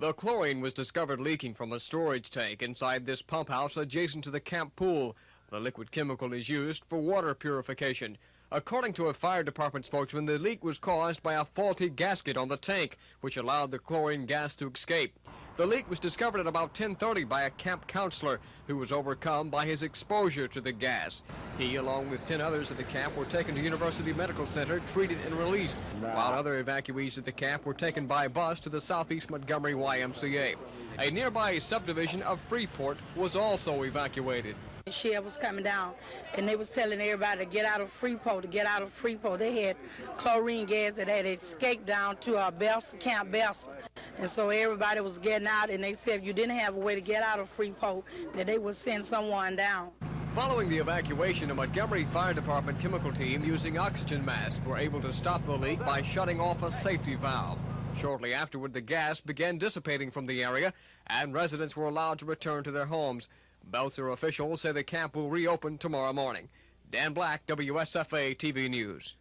The chlorine was discovered leaking from a storage tank inside this pump house adjacent to the camp pool. The liquid chemical is used for water purification. According to a fire department spokesman, the leak was caused by a faulty gasket on the tank, which allowed the chlorine gas to escape. The leak was discovered at about 10:30 by a camp counselor who was overcome by his exposure to the gas. He, along with 10 others at the camp, were taken to University Medical Center, treated and released, while other evacuees at the camp were taken by bus to the Southeast Montgomery YMCA. A nearby subdivision of Freeport was also evacuated. The shell was coming down, and they was telling everybody to get out of Freeport, They had chlorine gas that had escaped down to Camp Belson. And so everybody was getting out, and they said if you didn't have a way to get out of Freeport, that they would send someone down. Following the evacuation, a Montgomery Fire Department chemical team using oxygen masks were able to stop the leak by shutting off a safety valve. Shortly afterward, the gas began dissipating from the area, and residents were allowed to return to their homes. Belser officials say the camp will reopen tomorrow morning. Dan Black, WSFA TV News.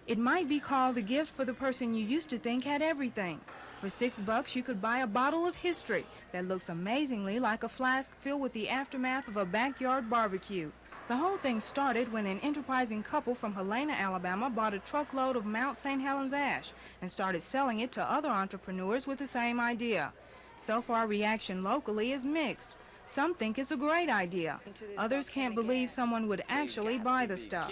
It might be called a gift for the person you used to think had everything. For $6, you could buy a bottle of history that looks amazingly like a flask filled with the aftermath of a backyard barbecue. The whole thing started when an enterprising couple from Helena, Alabama bought a truckload of Mount St. Helens ash and started selling it to other entrepreneurs with the same idea. So far, reaction locally is mixed. Some think it's a great idea. Others can't believe someone would actually buy the stuff.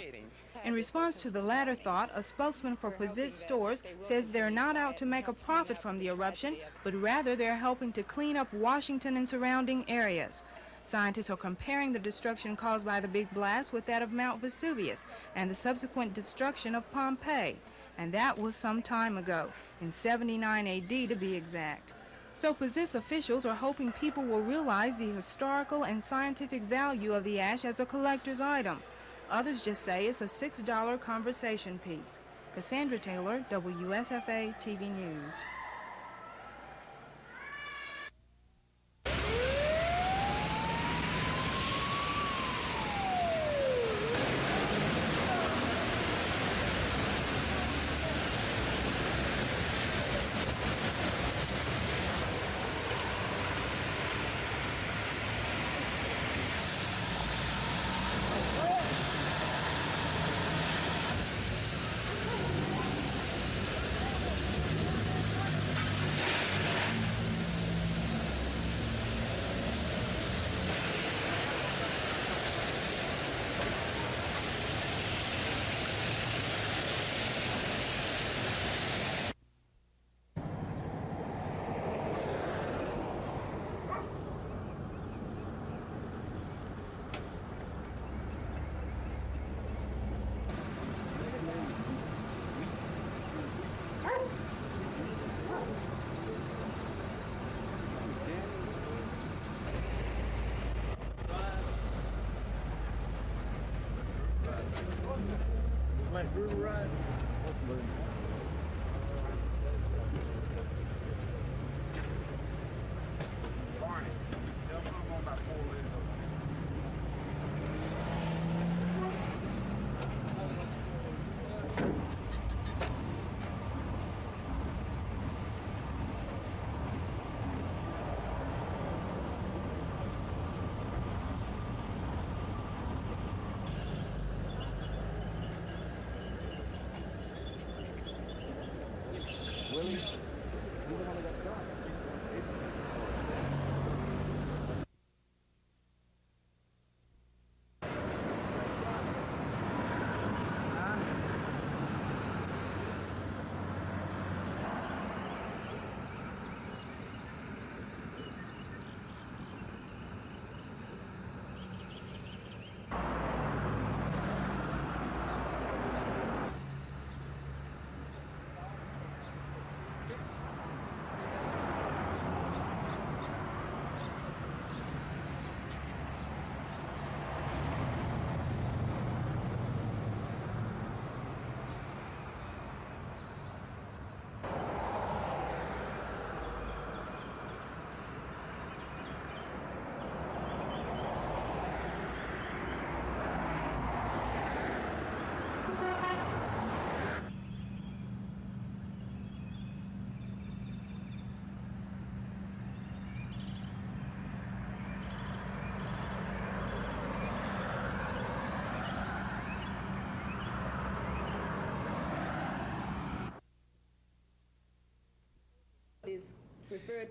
In response to the latter thought, a spokesman for Pizit Stores says they're not out to make a profit from the eruption, but rather they're helping to clean up Washington and surrounding areas. Scientists are comparing the destruction caused by the big blast with that of Mount Vesuvius and the subsequent destruction of Pompeii. And that was some time ago, in 79 AD to be exact. So Pizit's officials are hoping people will realize the historical and scientific value of the ash as a collector's item. Others just say it's a $6 conversation piece. Cassandra Taylor, WSFA TV News.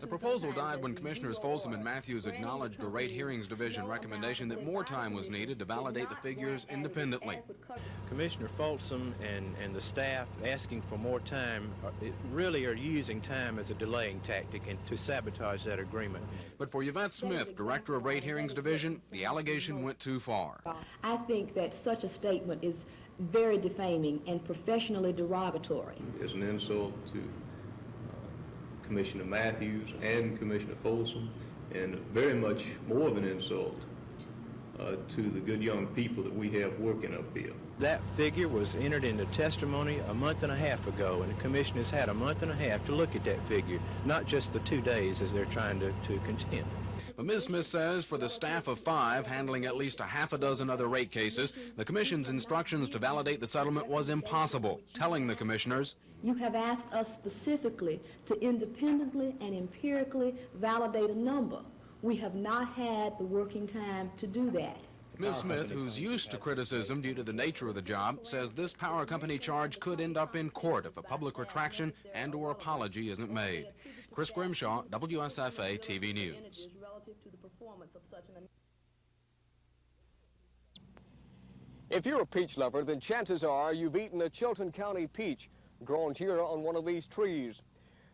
The proposal died when Commissioners Folsom and Matthews acknowledged a Rate Hearings Division recommendation that more time was needed to validate the figures independently. Commissioner Folsom and the staff asking for more time really are using time as a delaying tactic and to sabotage that agreement. But for Yvette Smith, Director of Rate Hearings Division, the allegation went too far. I think that such a statement is very defaming and professionally derogatory. It's an insult to Commissioner Matthews and Commissioner Folsom, and very much more of an insult to the good young people that we have working up here. That figure was entered into testimony a month and a half ago, and the commission has had a month and a half to look at that figure, not just the 2 days as they're trying to contend. But Ms. Smith says for the staff of 5 handling at least a half a dozen other rate cases, the Commission's instructions to validate the settlement was impossible, telling the Commissioners, You have asked us specifically to independently and empirically validate a number. We have not had the working time to do that. Ms. Smith, who's used to criticism due to the nature of the job, says this power company charge could end up in court if a public retraction and/or apology isn't made. Chris Grimshaw, WSFA TV News. If you're a peach lover, then chances are you've eaten a Chilton County peach grown here on one of these trees.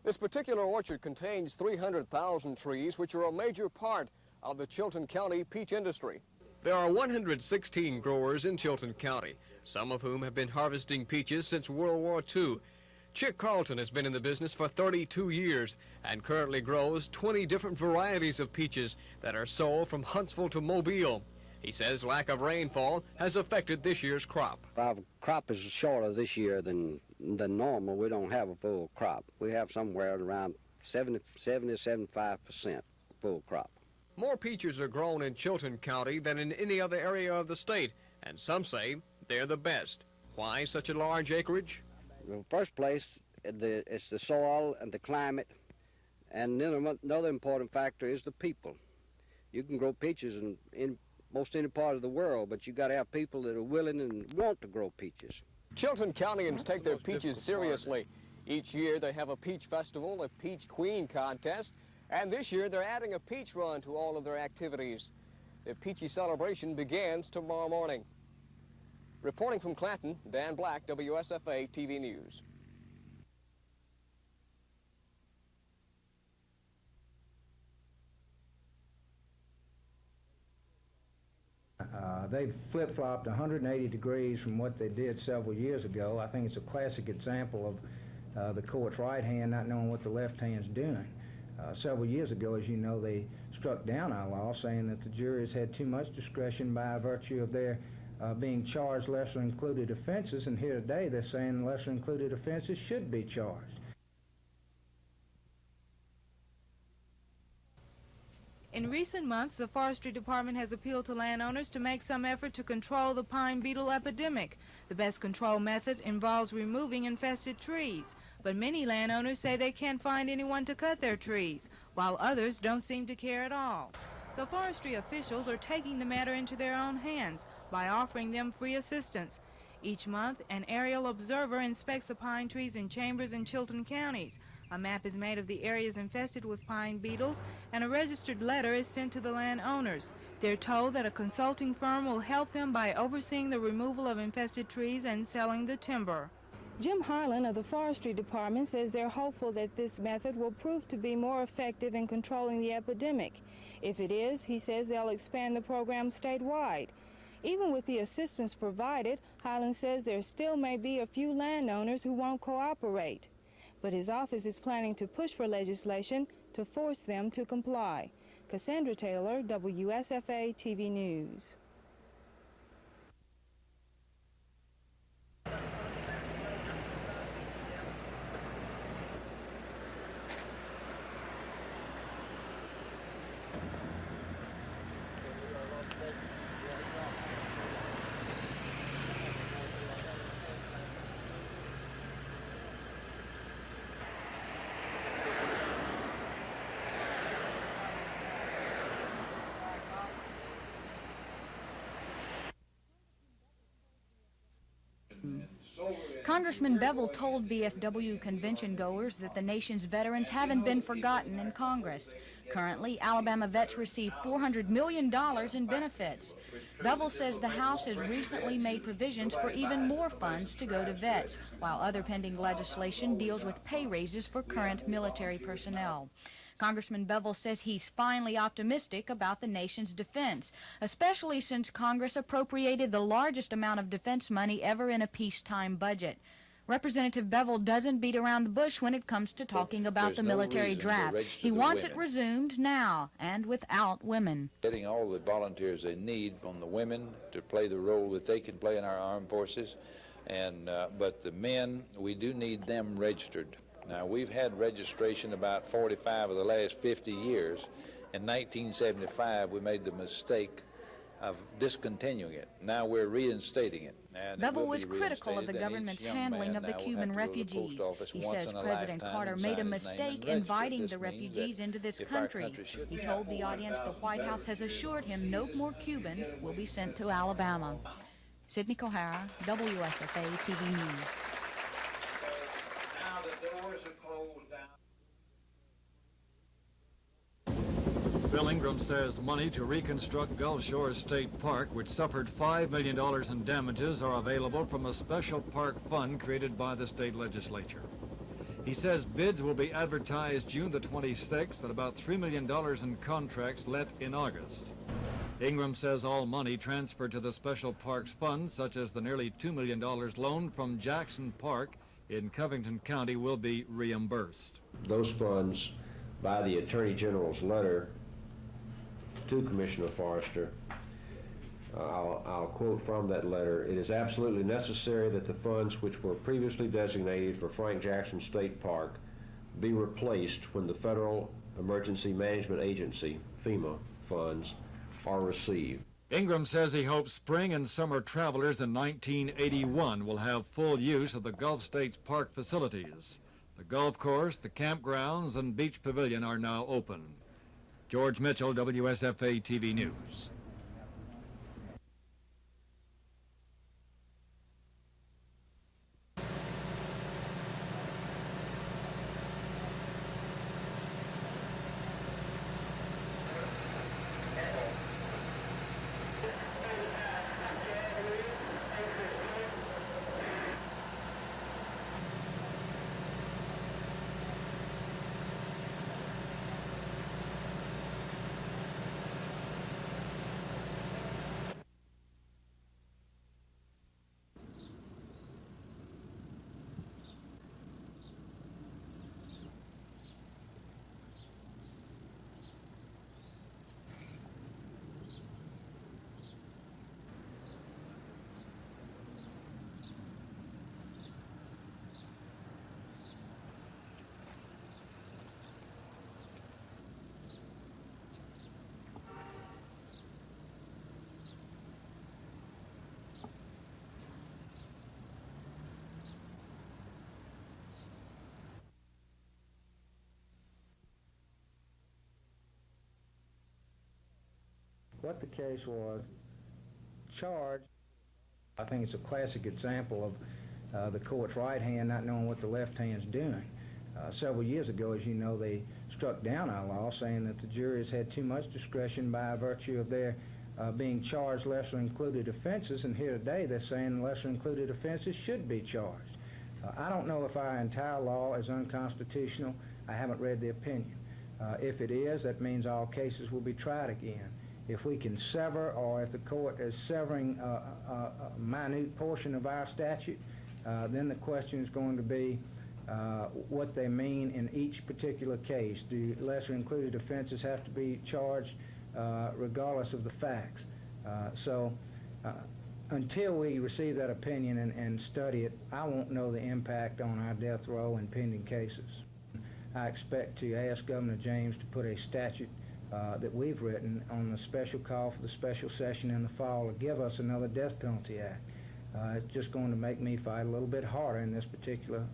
This particular orchard contains 300,000 trees, which are a major part of the Chilton County peach industry. There are 116 growers in Chilton County, some of whom have been harvesting peaches since World War II. Chick Carlton has been in the business for 32 years and currently grows 20 different varieties of peaches that are sold from Huntsville to Mobile. He says lack of rainfall has affected this year's crop. Our crop is shorter this year than normal. We don't have a full crop. We have somewhere around 70-75% full crop. More peaches are grown in Chilton County than in any other area of the state, and some say they're the best. Why such a large acreage? In the first place, it's the soil and the climate, and then another important factor is the people. You can grow peaches in most any part of the world, but you got to have people that are willing and want to grow peaches. Chilton Countyans take their peaches seriously. Each year they have a peach festival, a peach queen contest, and this year they're adding a peach run to all of their activities. The peachy celebration begins tomorrow morning. Reporting from Clanton, Dan Black, WSFA TV News. They've flip-flopped 180 degrees from what they did several years ago. I think it's a classic example of the court's right hand not knowing what the left hand's doing. Several years ago, as you know, they struck down our law, saying that the juries had too much discretion by virtue of their being charged lesser included offenses, and here today they're saying lesser included offenses should be charged. In recent months, the Forestry Department has appealed to landowners to make some effort to control the pine beetle epidemic. The best control method involves removing infested trees, but many landowners say they can't find anyone to cut their trees, while others don't seem to care at all. So forestry officials are taking the matter into their own hands by offering them free assistance. Each month, an aerial observer inspects the pine trees in Chambers and Chilton counties. A map is made of the areas infested with pine beetles, and a registered letter is sent to the landowners. They're told that a consulting firm will help them by overseeing the removal of infested trees and selling the timber. Jim Harlan of the Forestry Department says they're hopeful that this method will prove to be more effective in controlling the epidemic. If it is, he says they'll expand the program statewide. Even with the assistance provided, Harlan says there still may be a few landowners who won't cooperate. But his office is planning to push for legislation to force them to comply. Cassandra Taylor, WSFA TV News. Congressman Bevel told VFW convention goers that the nation's veterans haven't been forgotten in Congress. Currently, Alabama vets receive $400 million in benefits. Bevel says the House has recently made provisions for even more funds to go to vets, while other pending legislation deals with pay raises for current military personnel. Congressman Bevel says he's finally optimistic about the nation's defense, especially since Congress appropriated the largest amount of defense money ever in a peacetime budget. Representative Bevel doesn't beat around the bush when it comes to talking about the military draft. He wants it resumed now and without women. Getting all the volunteers they need from the women to play the role that they can play in our armed forces, but the men, we do need them registered. Now, we've had registration about 45 of the last 50 years. In 1975, we made the mistake of discontinuing it. Now we're reinstating it. Bevel was critical of the government's handling of the Cuban refugees. He says President Carter made a mistake inviting the refugees into this country. He told the audience the White House has assured him no more Cubans will be sent to Alabama. Sidney Kohara, WSFA TV News. Bill Ingram says money to reconstruct Gulf Shores State Park, which suffered $5 million in damages, are available from a special park fund created by the state legislature. He says bids will be advertised June the 26th and about $3 million in contracts let in August. Ingram says all money transferred to the Special Parks Fund, such as the nearly $2 million loan from Jackson Park in Covington County, will be reimbursed. Those funds, by the Attorney General's letter to Commissioner Forrester, I'll quote from that letter: "It is absolutely necessary that the funds which were previously designated for Frank Jackson State Park be replaced when the Federal Emergency Management Agency, FEMA, funds are received." Ingram says he hopes spring and summer travelers in 1981 will have full use of the Gulf States Park facilities. The golf course, the campgrounds, and beach pavilion are now open. George Mitchell, WSFA TV News. What the case was, charged, I think it's a classic example of the court's right hand not knowing what the left hand's doing. Several years ago, as you know, they struck down our law saying that the juries had too much discretion by virtue of their being charged lesser included offenses, and here today they're saying lesser included offenses should be charged. I don't know if our entire law is unconstitutional. I haven't read the opinion. If it is, that means all cases will be tried again. If we can sever, or if the court is severing a minute portion of our statute, then the question is going to be what they mean in each particular case. Do lesser included offenses have to be charged regardless of the facts? Until we receive that opinion and study it, I won't know the impact on our death row and pending cases. I expect to ask Governor James to put a statute that we've written on the special call for the special session in the fall to give us another death penalty act. It's just going to make me fight a little bit harder in this particular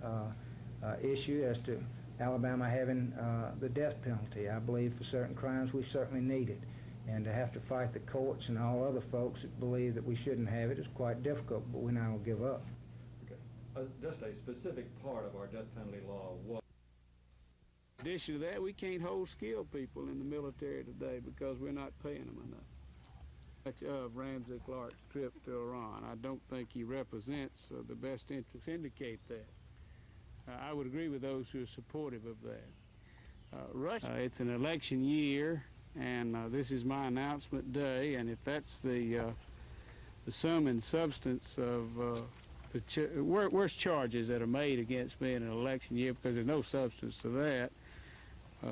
issue as to Alabama having the death penalty. I believe for certain crimes we certainly need it. And to have to fight the courts and all other folks that believe that we shouldn't have it is quite difficult, but we're not going to give up. Okay. just a specific part of our death penalty law was. In addition to that, we can't hold skilled people in the military today because we're not paying them enough. Much of Ramsey Clark's trip to Iran. I don't think he represents the best interests indicate that. I would agree with those who are supportive of that. Russia, it's an election year, and this is my announcement day, and if that's the sum and substance of the worst charges that are made against me in an election year, because there's no substance to that,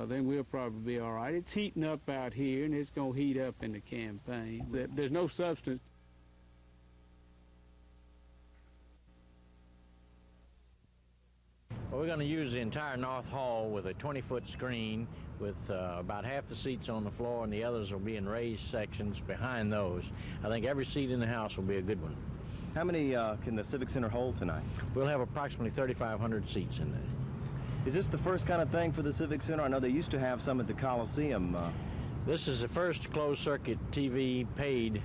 then we'll probably be all right. It's heating up out here, and it's going to heat up in the campaign. There's no substance. Well, we're going to use the entire North Hall with a 20-foot screen with about half the seats on the floor, and the others will be in raised sections behind those. I think every seat in the house will be a good one. How many can the Civic Center hold tonight? We'll have approximately 3,500 seats in there. Is this the first kind of thing for the Civic Center? I know they used to have some at the Coliseum. This is the first closed-circuit TV paid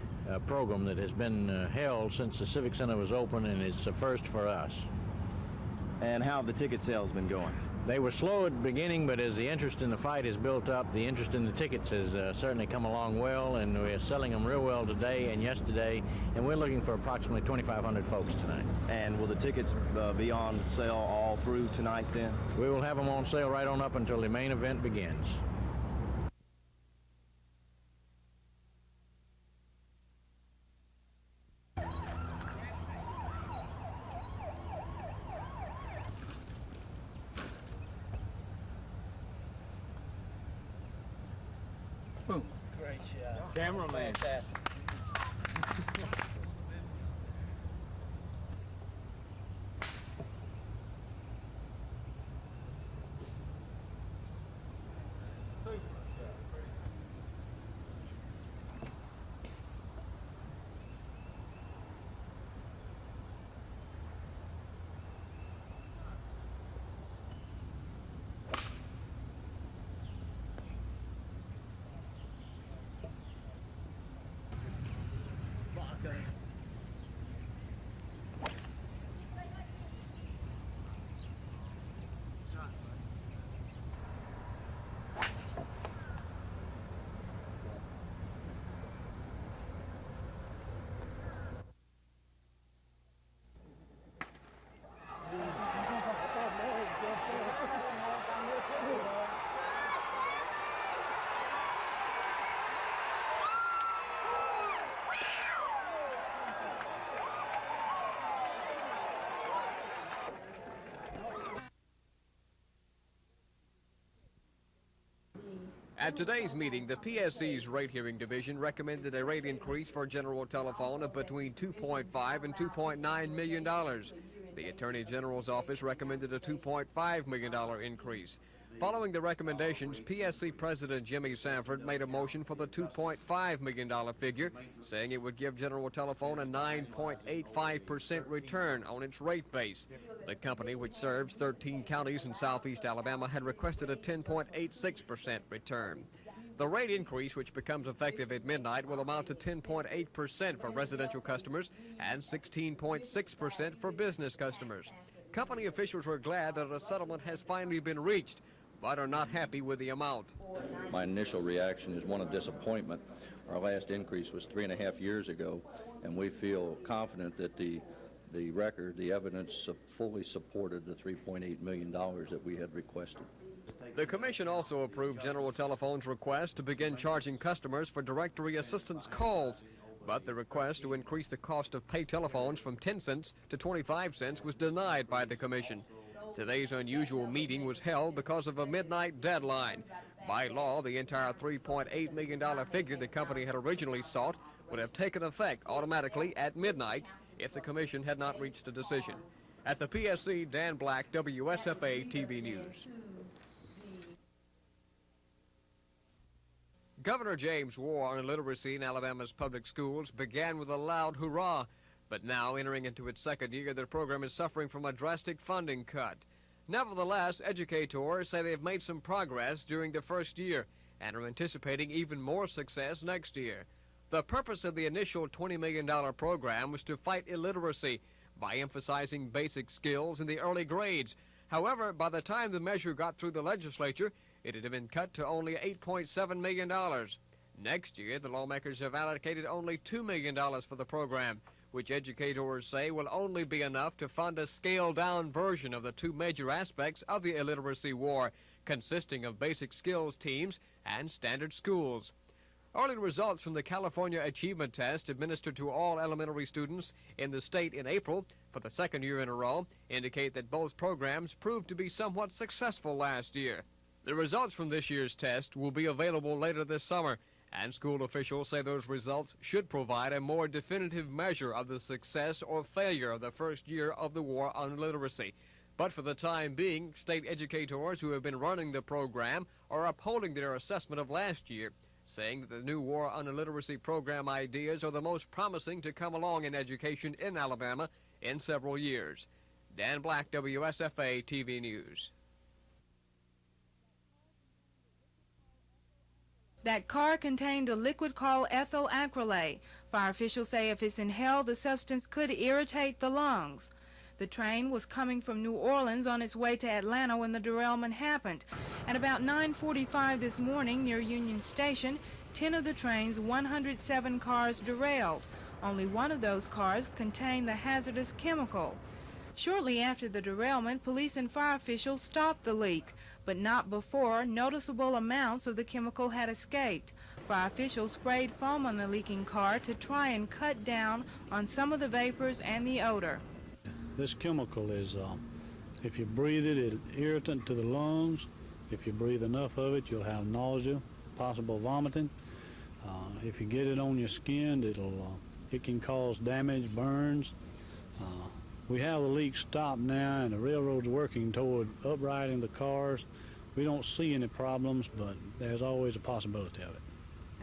program that has been held since the Civic Center was open, and it's the first for us. And how have the ticket sales been going? They were slow at the beginning, but as the interest in the fight has built up, the interest in the tickets has certainly come along well, and we're selling them real well today and yesterday, and we're looking for approximately 2,500 folks tonight. And will the tickets be on sale all through tonight then? We will have them on sale right on up until the main event begins. Boom. Great shot. Cameraman. Fantastic. At today's meeting, the PSC's rate hearing division recommended a rate increase for general telephone of between $2.5 and $2.9 million. The Attorney General's office recommended a $2.5 million increase. Following the recommendations, PSC President Jimmy Sanford made a motion for the $2.5 million figure, saying it would give General Telephone a 9.85% return on its rate base. The company, which serves 13 counties in southeast Alabama, had requested a 10.86% return. The rate increase, which becomes effective at midnight, will amount to 10.8% for residential customers and 16.6% for business customers. Company officials were glad that a settlement has finally been reached, but are not happy with the amount. My initial reaction is one of disappointment. Our last increase was 3.5 years ago, and we feel confident that the record, the evidence fully supported the $3.8 million that we had requested. The Commission also approved General Telephone's request to begin charging customers for directory assistance calls, but the request to increase the cost of pay telephones from 10 cents to 25 cents was denied by the Commission. Today's unusual meeting was held because of a midnight deadline. By law, the entire $3.8 million figure the company had originally sought would have taken effect automatically at midnight if the Commission had not reached a decision. At the PSC, Dan Black, WSFA TV News. Governor James' war on illiteracy in Alabama's public schools began with a loud hurrah. But now, entering into its second year, the program is suffering from a drastic funding cut. Nevertheless, educators say they've made some progress during the first year and are anticipating even more success next year. The purpose of the initial $20 million program was to fight illiteracy, by emphasizing basic skills in the early grades. However, by the time the measure got through the legislature, it had been cut to only $8.7 million. Next year, the lawmakers have allocated only $2 million for the program, which educators say will only be enough to fund a scaled-down version of the two major aspects of the illiteracy war, consisting of basic skills teams and standard schools. Early results from the California Achievement Test administered to all elementary students in the state in April for the second year in a row indicate that both programs proved to be somewhat successful last year. The results from this year's test will be available later this summer, and school officials say those results should provide a more definitive measure of the success or failure of the first year of the war on literacy. But for the time being, state educators who have been running the program are upholding their assessment of last year, saying that the new War on Illiteracy program ideas are the most promising to come along in education in Alabama in several years. Dan Black, WSFA TV News. That car contained a liquid called ethyl acrylate. Fire officials say if it's inhaled, the substance could irritate the lungs. The train was coming from New Orleans on its way to Atlanta when the derailment happened. At about 9:45 this morning near Union Station, 10 of the train's 107 cars derailed. Only one of those cars contained the hazardous chemical. Shortly after the derailment, police and fire officials stopped the leak, but not before noticeable amounts of the chemical had escaped. Fire officials sprayed foam on the leaking car to try and cut down on some of the vapors and the odor. This chemical is, if you breathe it, it's irritant to the lungs. If you breathe enough of it, you'll have nausea, possible vomiting. If you get it on your skin, it can cause damage, burns. We have the leak stopped now, and the railroad's working toward uprighting the cars. We don't see any problems, but there's always a possibility of it.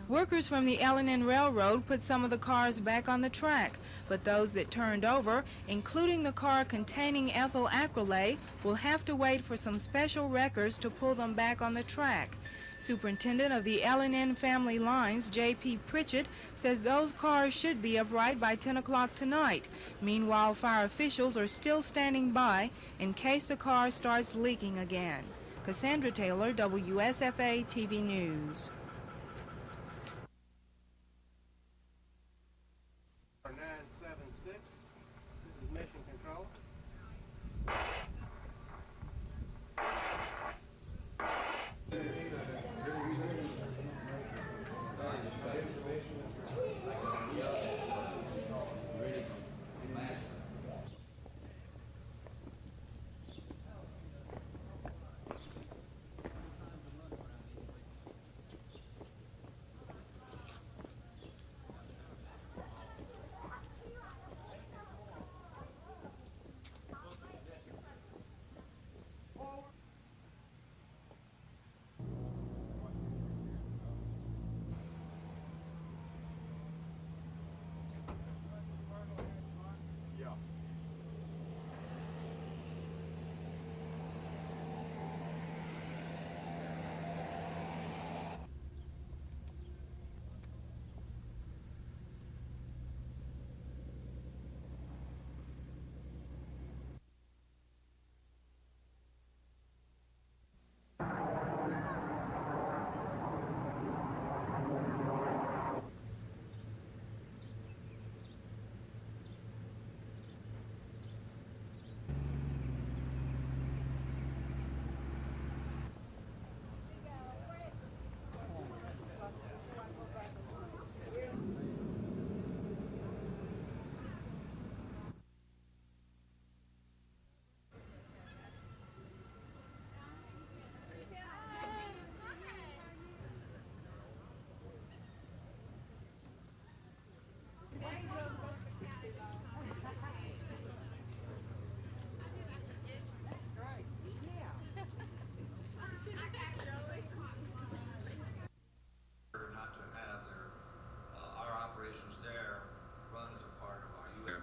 Workers from the L&N Railroad put some of the cars back on the track, but those that turned over, including the car containing ethyl acrylate, will have to wait for some special wreckers to pull them back on the track. Superintendent of the L&N Family Lines, J.P. Pritchett, says those cars should be upright by 10 o'clock tonight. Meanwhile, fire officials are still standing by in case the car starts leaking again. Cassandra Taylor, WSFA TV News. 976, this is Mission Control.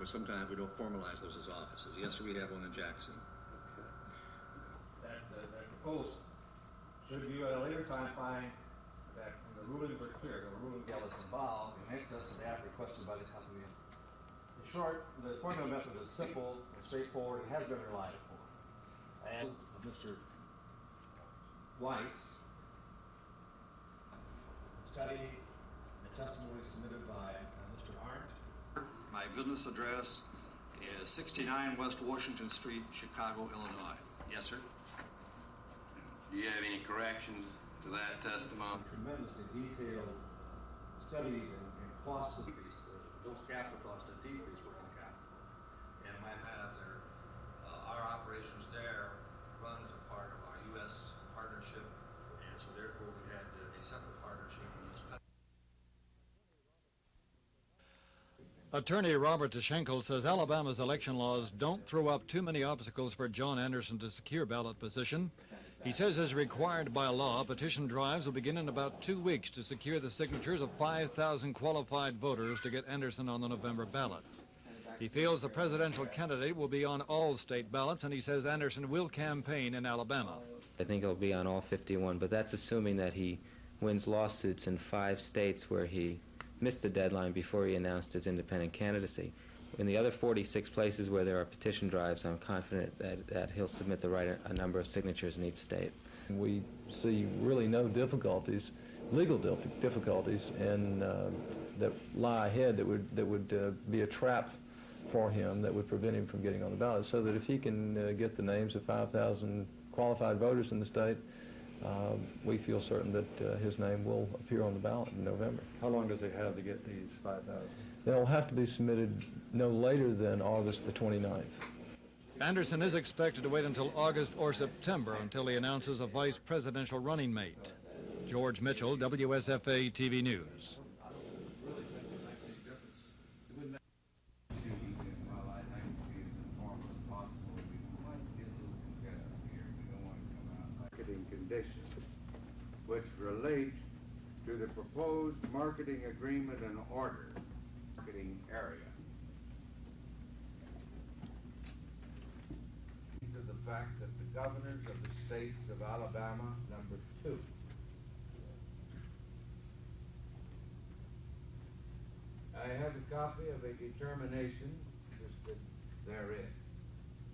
But sometimes we don't formalize those as offices. Yes, we have one in Jackson. That proposal, should you at a later time find that the rulings are clear, the ruling bill is involved in excess of that requested by the company, it short, the formula method is simple and straightforward and has been relied upon. And Mr. Weiss, study and testimony submitted by Mr. Arndt. My business address is 69 West Washington Street, Chicago, Illinois. Yes, sir. Do you have any corrections to that testimony? Tremendously detailed studies and costs of those capital costs that decrease working capital. And my our operations there runs a part of our U.S. partnership, and so therefore we had a separate partnership in use. Attorney Robert DeSchenkel says Alabama's election laws don't throw up too many obstacles for John Anderson to secure ballot position. He says, as required by law, petition drives will begin in about 2 weeks to secure the signatures of 5,000 qualified voters to get Anderson on the November ballot. He feels the presidential candidate will be on all state ballots, and he says Anderson will campaign in Alabama. I think he'll be on all 51, but that's assuming that he wins lawsuits in 5 states where he missed the deadline before he announced his independent candidacy. In the other 46 places where there are petition drives, I'm confident that he'll submit the right number of signatures in each state. We see really no difficulties, legal difficulties, and that lie ahead that would be a trap for him that would prevent him from getting on the ballot. So that if he can get the names of 5,000 qualified voters in the state, we feel certain that his name will appear on the ballot in November. How long does he have to get these 5,000? They'll have to be submitted no later than August the 29th. Anderson is expected to wait until August or September until he announces a vice presidential running mate. George Mitchell, WSFA TV News. Marketing conditions which relate to the proposed marketing agreement and order marketing area. To the fact that the governors of the states of Alabama, number 2, I have a copy of a determination listed therein.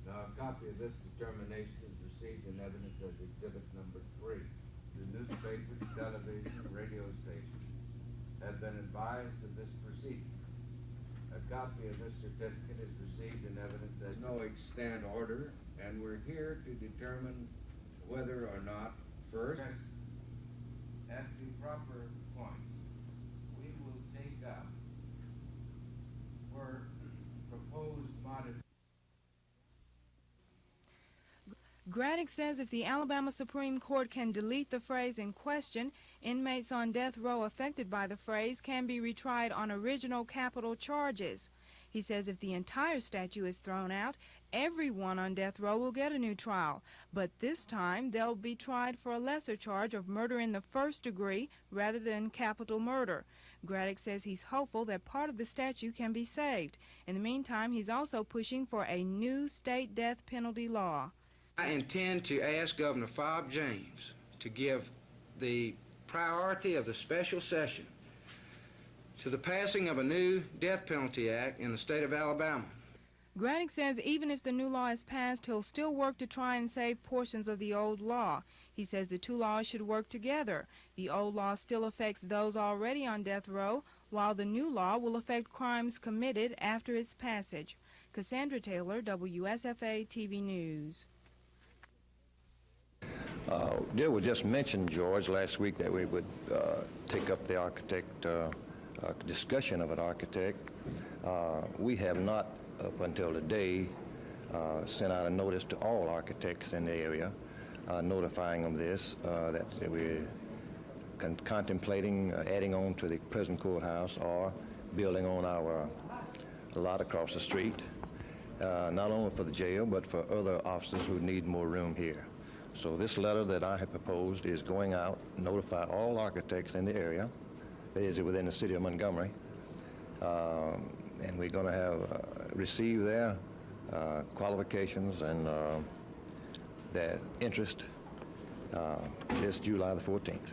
Now, a copy of this determination is received in evidence as exhibit number 3. The newspapers, television, and radio stations have been advised of this proceeding. A copy of this certificate is received in evidence as no extant order, and we're here to determine whether or not, first, at the proper point, we will take up where proposed modifications. Graddick says if the Alabama Supreme Court can delete the phrase in question, inmates on death row affected by the phrase can be retried on original capital charges. He says if the entire statute is thrown out, everyone on death row will get a new trial, but this time they'll be tried for a lesser charge of murder in the first degree rather than capital murder. Graddick says he's hopeful that part of the statute can be saved. In the meantime, he's also pushing for a new state death penalty law. I intend to ask Governor Fob James to give the priority of the special session to the passing of a new death penalty act in the state of Alabama. Graddick says even if the new law is passed, he'll still work to try and save portions of the old law. He says the two laws should work together. The old law still affects those already on death row, while the new law will affect crimes committed after its passage. Cassandra Taylor, WSFA TV News. It was just mentioned, George, last week that we would take up the architect discussion of an architect. We have not, up until today, sent out a notice to all architects in the area, notifying them this, that we're contemplating adding on to the present courthouse or building on our lot across the street, not only for the jail, but for other officers who need more room here. So this letter that I have proposed is going out, notify all architects in the area, that is within the city of Montgomery, and we're going to have receive their qualifications and their interest this July the 14th.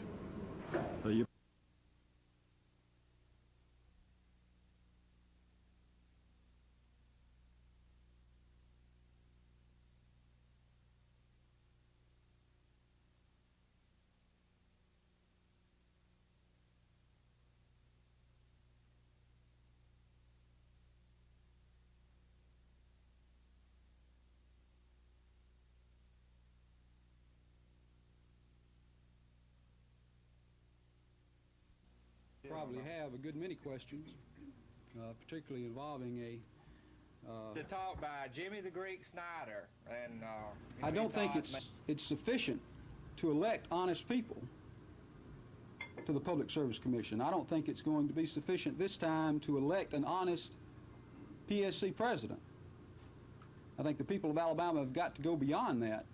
probably have a good many questions, particularly involving a To talk by Jimmy the Greek Snyder, and I don't think it's sufficient to elect honest people to the Public Service Commission. I don't think it's going to be sufficient this time to elect an honest PSC president. I think the people of Alabama have got to go beyond that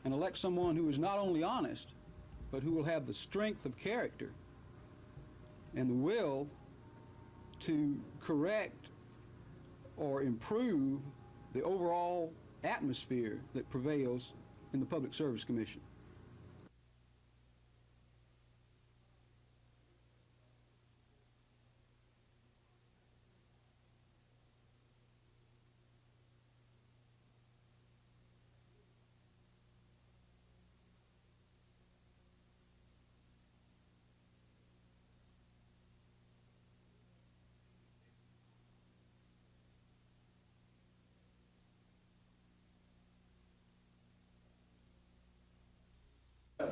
and elect someone who is not only honest, but who will have the strength of character and the will to correct or improve the overall atmosphere that prevails in the Public Service Commission.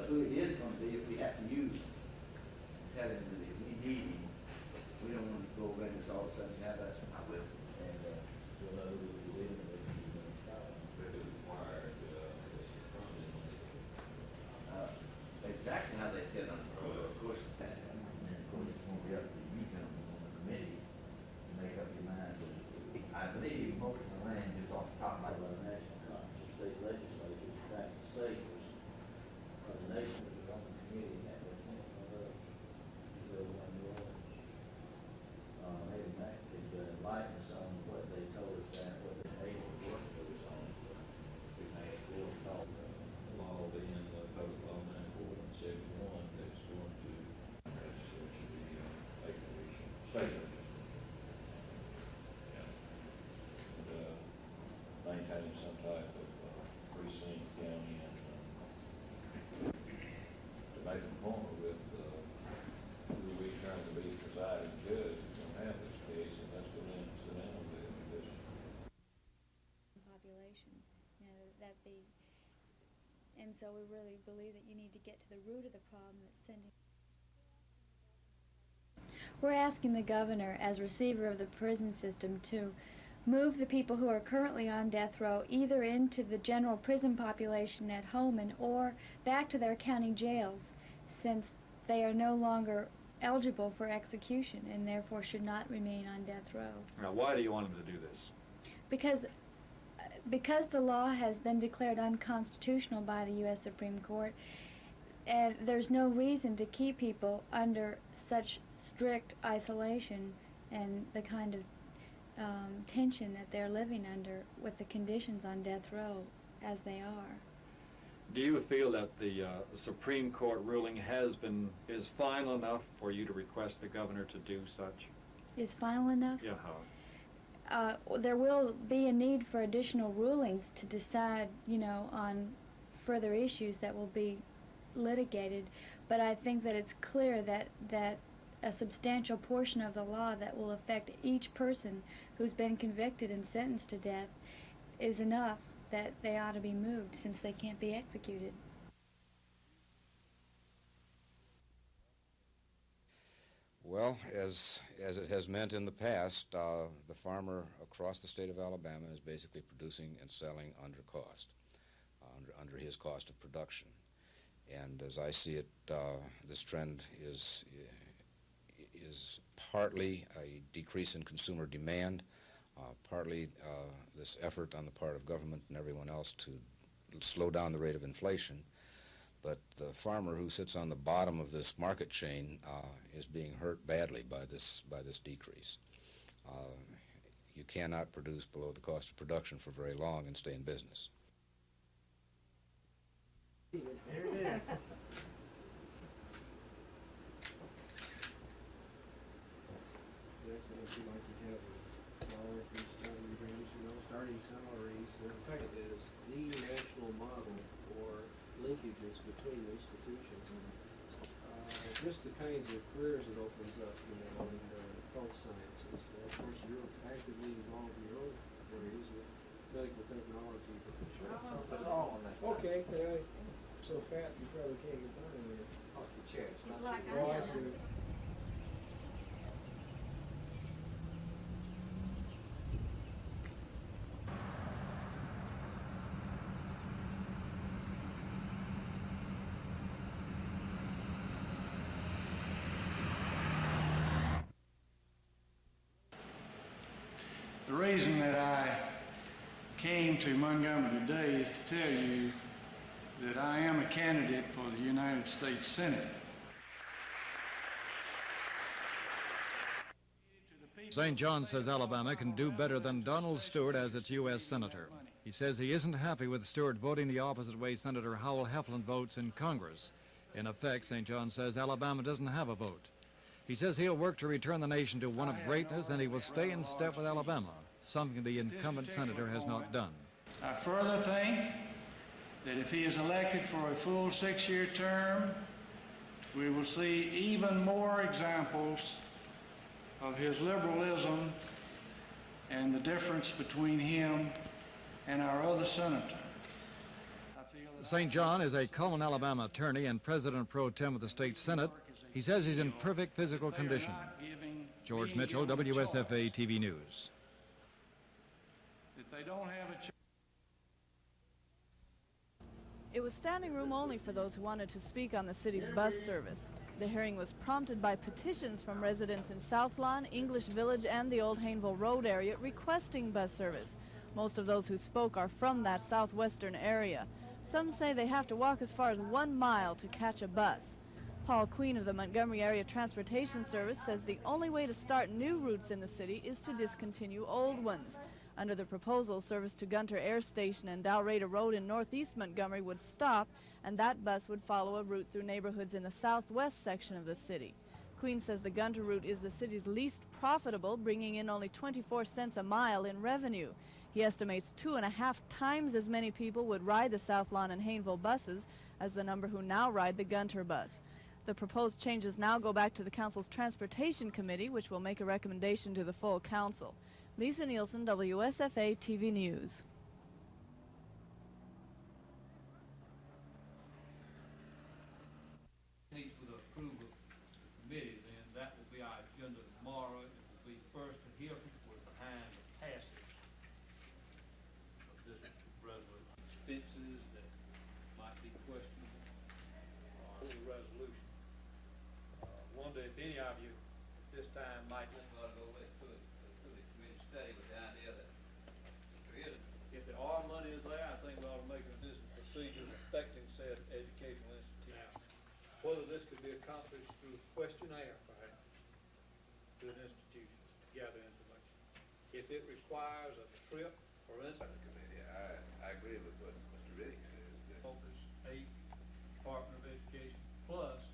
So it is going to be, if we have to use him, tell him that if we need him, we don't want to go over and just all of a sudden have that. I will. And we'll know who we will and whether we're going to stop him. Required exactly how they fit on the road, of course, and then of course it's going to be up to you gentlemen on the committee to make up your mind. I believe most of the land is off the top of the national conference of state legislatures, in fact, the state of the nation that was on the committee had their point of New Orleans. Maybe Mac could enlighten us on what they told us that, what they're able to work with us on. We may have to talk Law being Public Law 9471 that's going to legislature the state legislature. And maintain some type of precinct county and to make an appointment with who we trying to be presiding judge is going to have this case, and that's going to sit down with this population, that the, and so we really believe that you need to get to the root of the problem that's sending. We're asking the governor, as receiver of the prison system, to move the people who are currently on death row either into the general prison population at Holman or back to their county jails, since they are no longer eligible for execution and therefore should not remain on death row. Now, why do you want them to do this? Because the law has been declared unconstitutional by the U.S. Supreme Court, and there's no reason to keep people under such strict isolation and the kind of tension that they're living under with the conditions on death row as they are. Do you feel that the Supreme Court ruling is final enough for you to request the governor to do such? Is final enough? Yeah, how? There will be a need for additional rulings to decide, on further issues that will be litigated, but I think that it's clear that a substantial portion of the law that will affect each person who's been convicted and sentenced to death is enough that they ought to be moved, since they can't be executed. Well, as it has meant in the past, the farmer across the state of Alabama is basically producing and selling under cost, under his cost of production. And as I see it, this trend is partly a decrease in consumer demand, partly this effort on the part of government and everyone else to slow down the rate of inflation. But the farmer who sits on the bottom of this market chain is being hurt badly by this decrease. You cannot produce below the cost of production for very long and stay in business. There it is. If you like to have a flower for starting dreams, starting salaries. The second is the national model for linkages between institutions. Just the kinds of careers it opens up, in health sciences. Of course, you're actively involved in your own areas with medical technology. Okay, so fat you probably can't get down in there. Off the chair. Oh, I see. The reason that I came to Montgomery today is to tell you that I am a candidate for the United States Senate. St. John says Alabama can do better than Donald Stewart as its U.S. Senator. He says he isn't happy with Stewart voting the opposite way Senator Howell Heflin votes in Congress. In effect, St. John says Alabama doesn't have a vote. He says he'll work to return the nation to one of greatness, and he will stay in step with Alabama, something the incumbent senator has not done. I further think that if he is elected for a full 6-year term, we will see even more examples of his liberalism and the difference between him and our other senator. St. John is a Cullman, Alabama attorney and president pro tem of the state Senate. He says he's in perfect physical condition. George Mitchell, WSFA TV News. That they don't have a It was standing room only for those who wanted to speak on the city's bus service. The hearing was prompted by petitions from residents in South Lawn, English Village, and the Old Hayneville Road area requesting bus service. Most of those who spoke are from that southwestern area. Some say they have to walk as far as 1 mile to catch a bus. Paul Queen of the Montgomery Area Transportation Service says the only way to start new routes in the city is to discontinue old ones. Under the proposal, service to Gunter Air Station and Dalrata Road in northeast Montgomery would stop, and that bus would follow a route through neighborhoods in the southwest section of the city. Queen says the Gunter route is the city's least profitable, bringing in only 24 cents a mile in revenue. He estimates 2.5 times as many people would ride the South Lawn and Hayneville buses as the number who now ride the Gunter bus. The proposed changes now go back to the council's Transportation Committee, which will make a recommendation to the full council. Lisa Nielsen, WSFA TV News. Needs for the approval of the committee, then that will be our agenda tomorrow. It will be first to hear with behind the passage of this resolution. Expenses that might be questionable or the resolution. Wonder if any of you at this time might want to go to the committee study with the idea that if the R money is there, I think we ought to make a business procedures affecting said educational institution. Whether this could be accomplished through questionnaire, perhaps, to an institution to gather information. If it requires a trip, for instance, Committee, I agree with what Mr. Riddick says. That focus 8, Department of Education, plus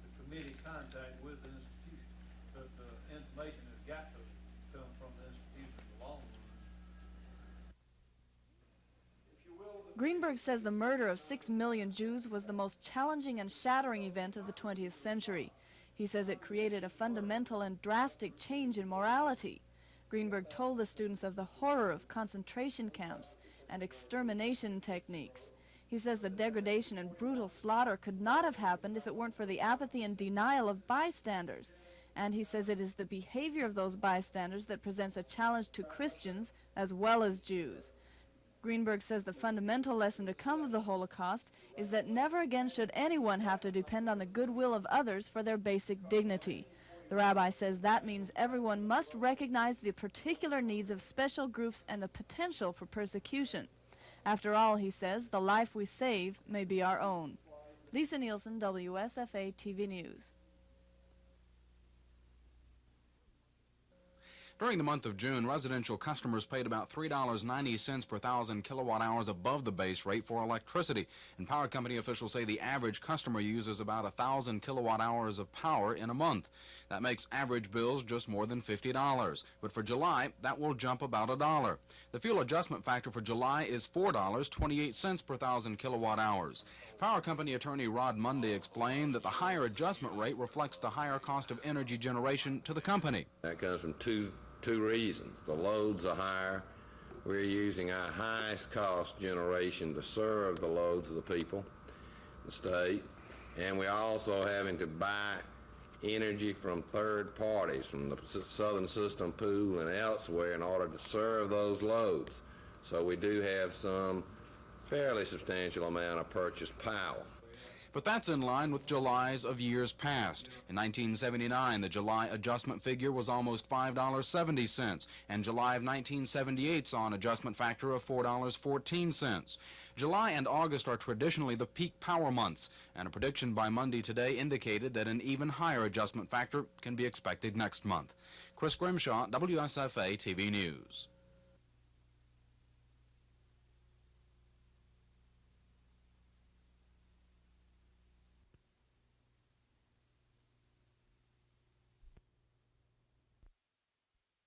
the committee contact with the institution. But the information has got to come from the institution in the long run. Greenberg says the murder of 6 million Jews was the most challenging and shattering event of the 20th century. He says it created a fundamental and drastic change in morality. Greenberg told the students of the horror of concentration camps and extermination techniques. He says the degradation and brutal slaughter could not have happened if it weren't for the apathy and denial of bystanders. And he says it is the behavior of those bystanders that presents a challenge to Christians as well as Jews. Greenberg says the fundamental lesson to come of the Holocaust is that never again should anyone have to depend on the goodwill of others for their basic dignity. The rabbi says that means everyone must recognize the particular needs of special groups and the potential for persecution. After all, he says, the life we save may be our own. Lisa Nielsen, WSFA TV News. During the month of June, residential customers paid about $3.90 per 1,000 kilowatt hours above the base rate for electricity. And power company officials say the average customer uses about 1,000 kilowatt hours of power in a month. That makes average bills just more than $50. But for July, that will jump about $1. The fuel adjustment factor for July is $4.28 per 1,000 kilowatt hours. Power company attorney Rod Mundy explained that the higher adjustment rate reflects the higher cost of energy generation to the company. That comes from two reasons. The loads are higher. We're using our highest cost generation to serve the loads of the people, the state, and we're also having to buy energy from third parties, from the Southern System Pool and elsewhere in order to serve those loads. So we do have some fairly substantial amount of purchased power. But that's in line with July's of years past. In 1979, the July adjustment figure was almost $5.70, and July of 1978 saw an adjustment factor of $4.14. July and August are traditionally the peak power months, and a prediction by Monday today indicated that an even higher adjustment factor can be expected next month. Chris Grimshaw, WSFA TV News.